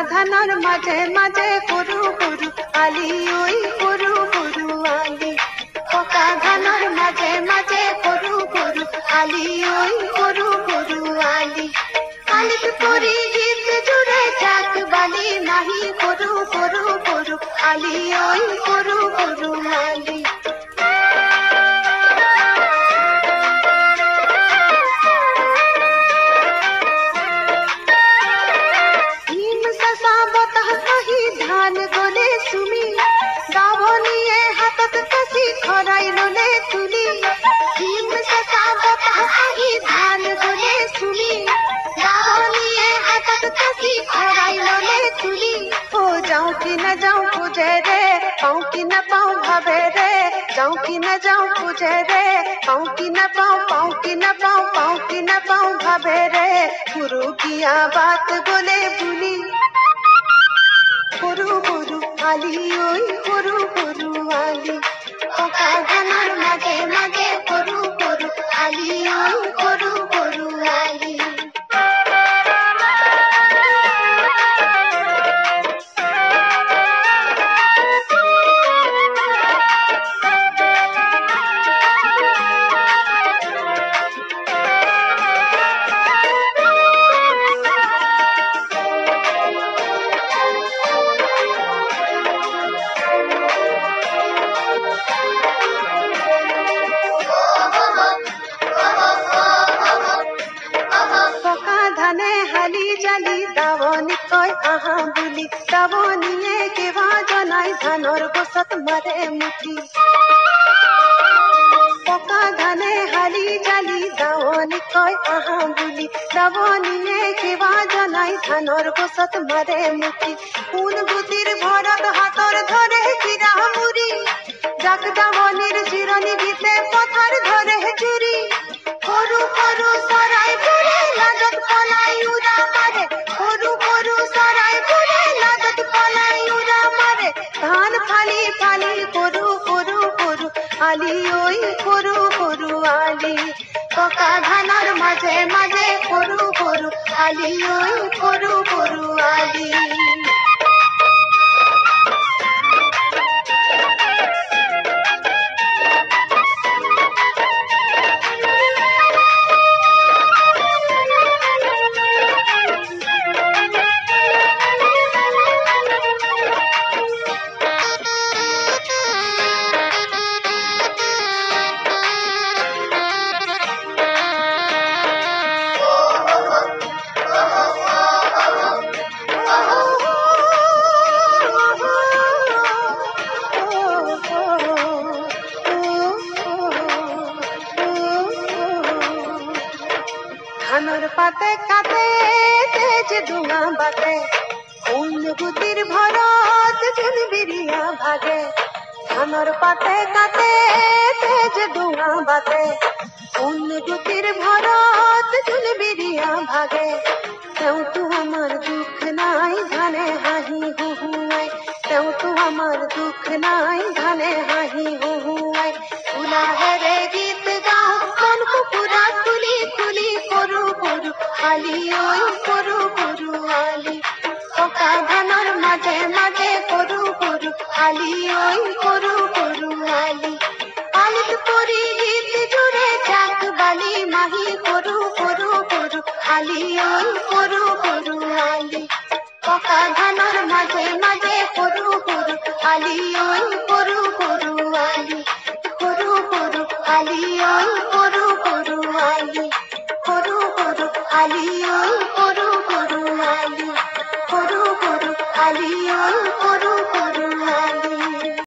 ধানৰ মাঝে মাঝে সৰু সৰু আলি ঐ সৰু সৰু আলি পকা ধানৰ মাঝে মাঝে সৰু সৰু আলি ঐ সৰু সৰু আলি আলিত পৰি গীত জোৰে জাক বালি নাহি সৰু সৰু সৰু আলি ঐ সৰু সৰু আলি ধান গলে সুমি গাভনিয়ে হাতত কাছি খৰাই ললে তুলি হিম চেঁচা বতাহ আহি ধান গলে সুমি গাভনিয়ে হাতত কাছি খৰাই ললে তুলি ও যাওঁ কি না যাওঁ খুঁজে ৰে পাওঁ কি না পাওঁ ভাবে ৰে যাওঁ কি না যাওঁ খুঁজে ৰে পাওঁ কি না পাওঁ পাওঁ কি না পাওঁ পাওঁ কি না পাওঁ ভাবে ৰে গুৰু কিয়া বাত গলে বুলি সৰু সৰু আলি ঐ সৰু সৰু আলি পকা ধানৰ মাঝে মাঝে সৰু সৰু আলি ঐ সৰু সৰু আলি দাৱনী কয় আহা বুলি দাৱনীয়ে কেৱা জনাই ধানৰ গছত মাৰে মুঠি পকা ধানে হালি জালি দাৱনী কয় আহা বুলি দাৱনীয়ে কেৱা জনাই ধানৰ গছত মাৰে মুঠি কোন বুটিৰ ভৰত হাতৰ ধৰে কিৰা মুৰি জাক দাৱনীৰ জিৰণি দিতে পথাৰ ধৰে জুৰি সৰু সৰু চৰাই বোৰে লাজত পলাই উৰা মাৰে সৰু সৰু চৰাই বোৰে লাজত পলাই উৰা মাৰে ধান ফালি ফালি সৰু সৰু সৰু আলি ঐ সৰু সৰু আলি পকা ধানৰ মাঝে মাঝে সৰু সৰু আলি ঐ সৰু সৰু আলি ধানৰ পাতে কাটে তেজ ডুঙা বাটে কোন গুটিৰ ভৰত জোন বিৰিয়া ভাগে ধানৰ পাতে কাটে তেজ ডুঙা বাটে কোন গুটিৰ ভৰত জোন বিৰিয়া ভাগে তেওঁতো আমাৰ দুখ নাই ধানে হাঁহি হুহুৱাই তেওঁতো আমাৰ দুখ নাই ধানে হাঁহি হুহুৱাই উলাহেৰে গীত গাওঁ মন কুকুৰা তুলি তুলি সৰু সৰু আলি ঐ সৰু সৰু আলি পকা ধানৰ মাঝে মাঝে সৰু সৰু আলি ঐ সৰু সৰু আলি আলিত পৰি গীত জোৰে জাক বালি মাহি সৰু সৰু সৰু আলি ঐ সৰু সৰু আলি পকা ধানৰ মাঝে মাঝে সৰু সৰু আলি ঐ